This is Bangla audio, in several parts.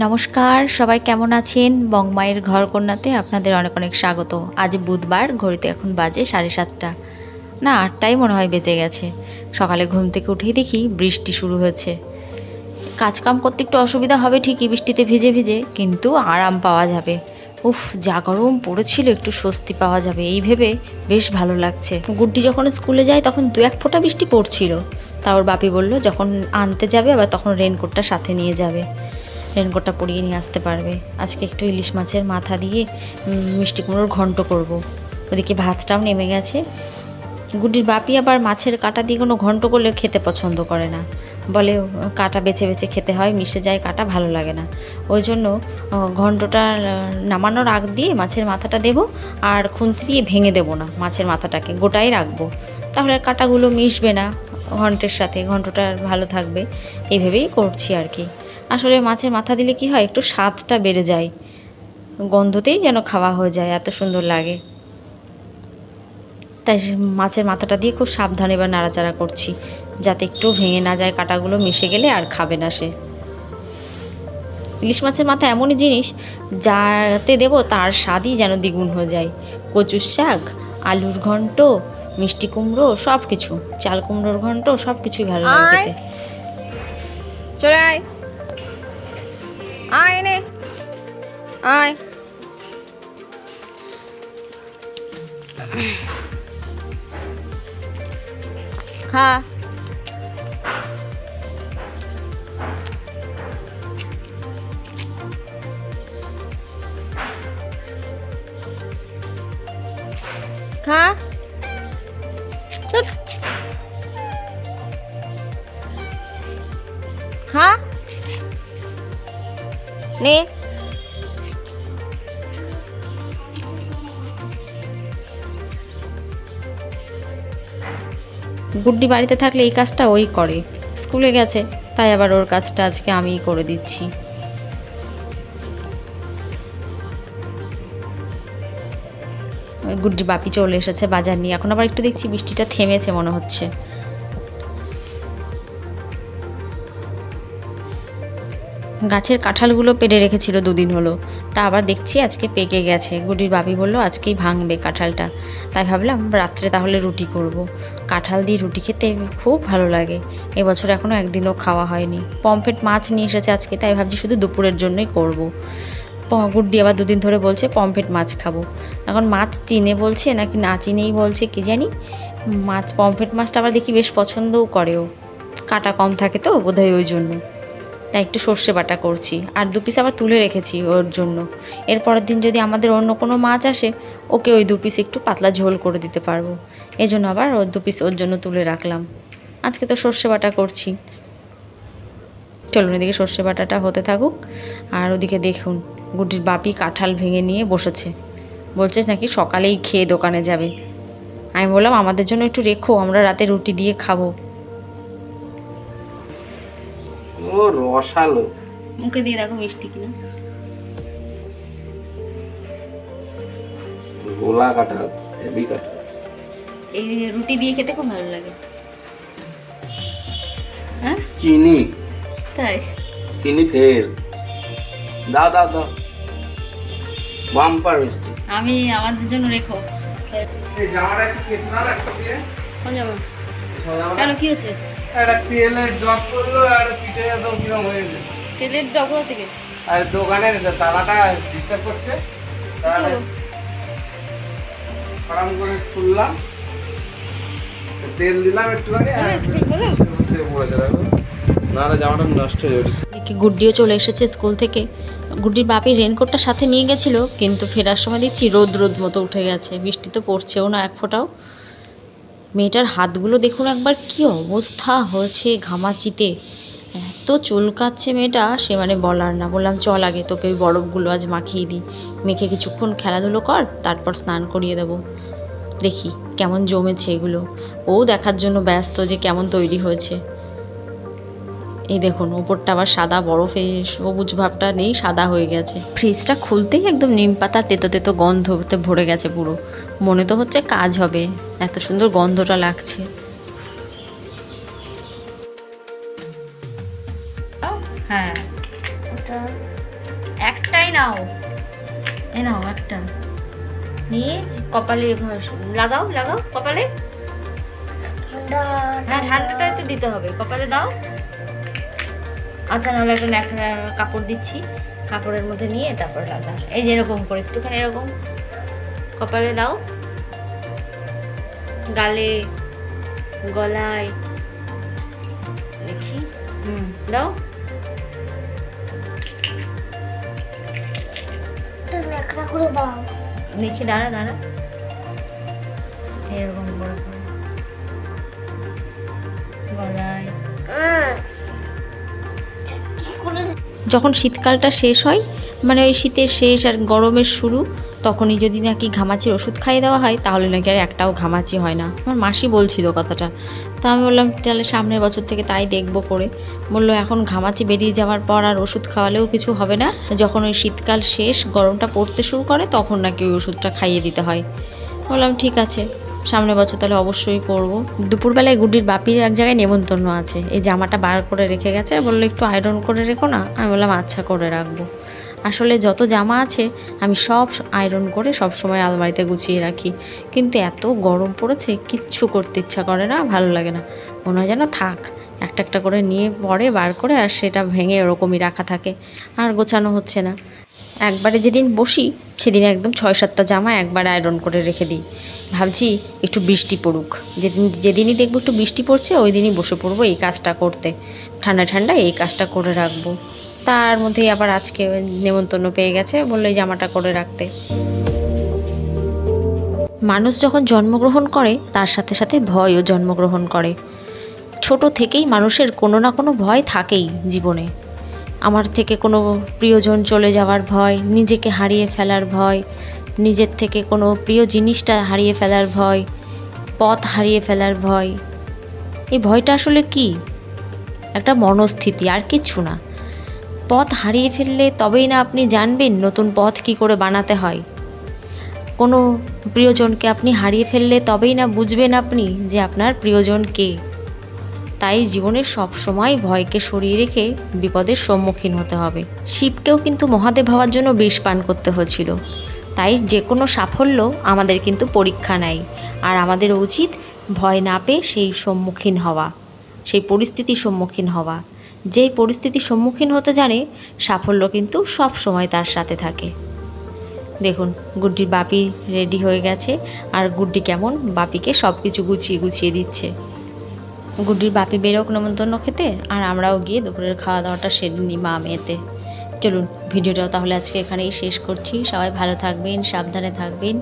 নমস্কার, সবাই কেমন আছেন? বংমায়ের ঘরকন্যাতে আপনাদের অনেক অনেক স্বাগত। আজ বুধবার, ঘড়িতে এখন বাজে 7:30, না 8টাই মনে হয় বেজে গেছে। সকালে ঘুম থেকে উঠেই দেখি বৃষ্টি শুরু হয়েছে। কাজকাম করতে একটু অসুবিধা হবে ঠিকই, বৃষ্টিতে ভিজে ভিজে, কিন্তু আরাম পাওয়া যাবে। উফ, যা গরম পড়েছিল, একটু স্বস্তি পাওয়া যাবে এই ভেবে বেশ ভালো লাগছে। গুড্ডি যখন স্কুলে যায় তখন 2-1 ফোঁটা বৃষ্টি পড়ছিল। তা ওর বাপি বলল যখন আনতে যাবে আবার তখন রেনকোটটা সাথে নিয়ে যাবে, রেনকোটটা পরিয়ে নিয়ে আসতে পারবে। আজকে একটু ইলিশ মাছের মাথা দিয়ে মিষ্টি কুমড়োর ঘন্ট করব। ওদিকে ভাতটাও নেমে গেছে। গুড্ডির বাপি আবার মাছের কাঁটা দিয়ে কোনো ঘন্ট করলে খেতে পছন্দ করে না, বলে কাঁটা বেছে বেছে খেতে হয়, মিশে যায় কাঁটা, ভালো লাগে না। ওই জন্য ঘন্টটা নামানোর আগ দিয়ে মাছের মাথাটা দেব, আর খুন্তি দিয়ে ভেঙে দেব না, মাছের মাথাটাকে গোটাই রাখবো, তাহলে কাঁটাগুলো মিশবে না ঘন্টের সাথে, ঘন্টটা ভালো থাকবে। এইভাবেই করছি আর কি। আসলে মাছের মাথা দিলে কি হয়, একটু স্বাদটা বেড়ে যায়, গন্ধতেই যেন খাওয়া হয়ে যায়, এত সুন্দর লাগে। তাই মাছের মাথাটা দিয়ে খুব সাবধানে এবার নাড়াচাড়া করছি, যাতে একটু ভেঙে না যায়, কাঁটাগুলো মিশে গেলে আর খাবে না সে। ইলিশ মাছের মাথা এমনই জিনিস, যাতে দেব তার স্বাদই যেন দ্বিগুণ হয়ে যায়। কচুর শাক, আলুর ঘন্ট, মিষ্টি কুমড়ো, সব কিছু, চাল কুমড়োর ঘন্ট, সব কিছুই ভালো লাগে খেতে। চলে আয়, আয় নে, আয়। খা। খা। খা নে। গুড্ডি বাড়িতে থাকলে এই কাজটা ওই করে, স্কুলে গেছে তাই আবার ওর কাজটা আজকে আমিই করে দিচ্ছি। গুড্ডি বাপি চলে এসেছে বাজার নিয়ে, এখন আবার একটু দেখছি বৃষ্টিটা থেমেছে মনে হচ্ছে। গাছের কাঁঠালগুলো পেড়ে রেখেছিল 2 দিন হলো, তা আবার দেখছি আজকে পেকে গেছে। গুড্ডির বাপি বলল আজকেই ভাঙবে কাঁঠালটা, তাই ভাবলাম রাত্রে তাহলে রুটি করব। কাঁঠাল দিয়ে রুটি খেতে খুব ভালো লাগে। এবছর এখনও একদিনও খাওয়া হয়নি। পমফ্রেট মাছ নিয়ে এসেছে আজকে, তাই ভাবছি শুধু দুপুরের জন্যই করব। গুড্ডি আবার 2 দিন ধরে বলছে পমফ্রেট মাছ খাবো। এখন মাছ চিনে বলছে নাকি না চিনেই বলছে কি জানি। মাছ পমফ্রেট মাছটা আবার দেখি বেশ পছন্দও করেও, কাঁটা কম থাকে তো বোধহয় ওই জন্য। তাই একটু সর্ষে বাটা করছি, আর 2 পিস আবার তুলে রেখেছি ওর জন্য। এর পরের দিন যদি আমাদের অন্য কোনো মাছ আসে, ওকে ওই 2 পিস একটু পাতলা ঝোল করে দিতে পারবো। এই জন্য আবার ওর 2 পিস ওর জন্য তুলে রাখলাম। আজকে তো সর্ষে বাটা করছি। চলুন এদিকে সর্ষে বাটাটা হতে থাকুক, আর ওদিকে দেখুন গুড্ডির বাপি কাঁঠাল ভেঙে নিয়ে বসেছে, বলছে নাকি সকালেই খেয়ে দোকানে যাবে। আমি বললাম আমাদের জন্য একটু রেখো, আমরা রাতে রুটি দিয়ে খাবো। ও রসালো, মুখে দিয়ে দেখো মিষ্টি কিনা। গোলা কাঁঠাল, হেভি কাঁঠাল। এই রুটি দিয়ে খেতে খুব ভালো লাগে। হ্যাঁ চিনি, তাই চিনি ফেল, দাও দাও দাও, বাম্পার মিষ্টি। আমি আমাদের জন্য রেখো। এই জামাটা একটু কেটে দাও একটা দিয়ে। কোন যাবো? জামাটা কেন কি হচ্ছে? একটা তেলের জগ করলো আর পিঠে একদম কিরম হয়ে গেছে। তেলের ডগা থেকে আর দোকানের তালাটা ডিস্টার্ব করছে, তাহলে আরাম করে খুললাম, তেল দিলাম একটুখানি, আর পড়েছে দেখো, নাহলে জামাটা নষ্ট হয়ে যাবে। গুড্ডিও চলে এসেছে স্কুল থেকে। গুড্ডির বাপি রেনকোটটা সাথে নিয়ে গেছিল, কিন্তু ফেরার সময় দেখছি রোদ রোদ মতো উঠে গেছে, বৃষ্টি তো পড়ছেও না এক ফোঁটাও। মেয়েটার হাতগুলো দেখুন একবার, কি অবস্থা হয়েছে ঘামাচিতে, এত চুলকাচ্ছে মেয়েটা, সে মানে বলার না। বললাম চল আগে তোকে ওই বরফগুলো আজ মাখিয়ে দিই, মেখে কিছুক্ষণ খেলাধুলো কর, তারপর স্নান করিয়ে দেবো। দেখি কেমন জমেছে এগুলো, ও দেখার জন্য ব্যস্ত যে কেমন তৈরি হয়েছে। এই দেখুন উপরটা আবার সাদা, বরফে সবুজ ভাবটা নেই, সাদা হয়ে গেছে। ফ্রিজটা খুলতেই একদম নিম পাতা তেতো তেতো গন্ধতে ভরে গেছে পুরো। মনে তো হচ্ছে কাজ হবে, এত সুন্দর গন্ধটা লাগছে। হ্যাঁ ওটা নাও, এই নাও একটা নিয়ে কপালে লাগাও লাগাও কপালে। হ্যাঁ ঠান্ডাটা একটু দিতে হবে, কপালে দাও। আচ্ছা নাহলে একটা কাপড় দিচ্ছি, কাপড়ের মধ্যে নিয়ে তারপর লাগা। এই যে এরকম করে একটুখানি এরকম কপালে দাও, গালে, গলায়, দেখি দাও। দেখি দাঁড়া দাঁড়া, এরকম করে গলায়। যখন শীতকালটা শেষ হয়, মানে ওই শীতের শেষ আর গরমের শুরু, তখনই যদি নাকি ঘামাচির ওষুধ খাইয়ে দেওয়া হয় তাহলে নাকি আর একটাও ঘামাচি হয় না। আমার মাসি বলছিল কথাটা, তো আমি বললাম তাহলে সামনের বছর থেকে তাই দেখবো করে। বললো এখন ঘামাচি বেরিয়ে যাওয়ার পর আর ওষুধ খাওয়ালেও কিছু হবে না, যখন ওই শীতকাল শেষ গরমটা পড়তে শুরু করে তখন নাকি ওই ওষুধটা খাইয়ে দিতে হয়। বললাম ঠিক আছে, সামনের বছর তাহলে অবশ্যই করব। দুপুরবেলায় গুড্ডির বাপির এক জায়গায় নেমন্তন্ন আছে, এই জামাটা বার করে রেখে গেছে, বললো একটু আয়রন করে রেখো না। আমি বললাম আচ্ছা করে রাখবো। আসলে যত জামা আছে আমি সব আয়রন করে সব সময় আলমারিতে গুছিয়ে রাখি, কিন্তু এত গরম পড়েছে কিচ্ছু করতে ইচ্ছা করে না, ভালো লাগে না, মনে হয় যেন থাক, একটা একটা করে নিয়ে পরে বার করে আর সেটা ভেঙে ওরকমই রাখা থাকে, আর গোছানো হচ্ছে না। একবারে যেদিন বসি সেদিন একদম 6-7টা জামা একবারে আয়রন করে রেখে দিই। ভাবছি একটু বৃষ্টি পড়ুক, যেদিনই দেখবো একটু বৃষ্টি পড়ছে ওই দিনই বসে পড়বো এই কাজটা করতে, ঠান্ডা ঠান্ডা এই কাজটা করে রাখবো। তার মধ্যেই আবার আজকে নেমন্তন্ন পেয়ে গেছে, বললো এই জামাটা করে রাখতে। মানুষ যখন জন্মগ্রহণ করে তার সাথে সাথে ভয়ও জন্মগ্রহণ করে। ছোট থেকেই মানুষের কোনো না কোনো ভয় থাকেই জীবনে। আমার থেকে কোনো প্রিয়জন চলে যাওয়ার ভয়, নিজেকে হারিয়ে ফেলার ভয়, নিজের থেকে কোনো প্রিয় জিনিসটা হারিয়ে ফেলার ভয়, পথ হারিয়ে ফেলার ভয়। এই ভয়টা আসলে কি? একটা মনস্থিতি, আর কিচ্ছু না। পথ হারিয়ে ফেললে তবেই না আপনি জানবেন নতুন পথ কি করে বানাতে হয়। কোনো প্রিয়জনকে আপনি হারিয়ে ফেললে তবেই না বুঝবেন আপনি যে আপনার প্রিয়জন কে। তাই জীবনের সব সময় ভয়কে সরিয়ে রেখে বিপদের সম্মুখীন হতে হবে। শিবকেও কিন্তু মহাদেব হওয়ার জন্য বিষ পান করতে হয়েছিল। তাই যে কোনো সাফল্য আমাদের কিন্তু পরীক্ষা নেয়, আর আমাদের উচিত ভয় না পেয়ে সেই সম্মুখীন হওয়া, সেই পরিস্থিতির সম্মুখীন হওয়া। যেই পরিস্থিতির সম্মুখীন হতে জানে সাফল্য কিন্তু সব সময় তার সাথে থাকে। দেখুন গুড্ডির বাপি রেডি হয়ে গেছে, আর গুড্ডি কেমন বাপিকে সব কিছু গুছিয়ে গুছিয়ে দিচ্ছে। গুড্ডির বাপি বেরোক নেমন্তন্ন খেতে, আর আমরাও গিয়ে দুপুরের খাওয়া দাওয়াটা সেরে নিই মা মেয়েতে। চলুন ভিডিওটাও তাহলে আজকে এখানেই শেষ করছি। সবাই ভালো থাকবেন, সাবধানে থাকবেন।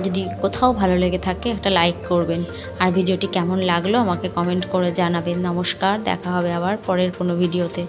যদি কোথাও ভালো লেগে থাকে একটা লাইক করবেন, আর ভিডিওটি কেমন লাগলো আমাকে কমেন্ট করে জানাবেন। নমস্কার, দেখা হবে আবার পরের কোনো ভিডিওতে।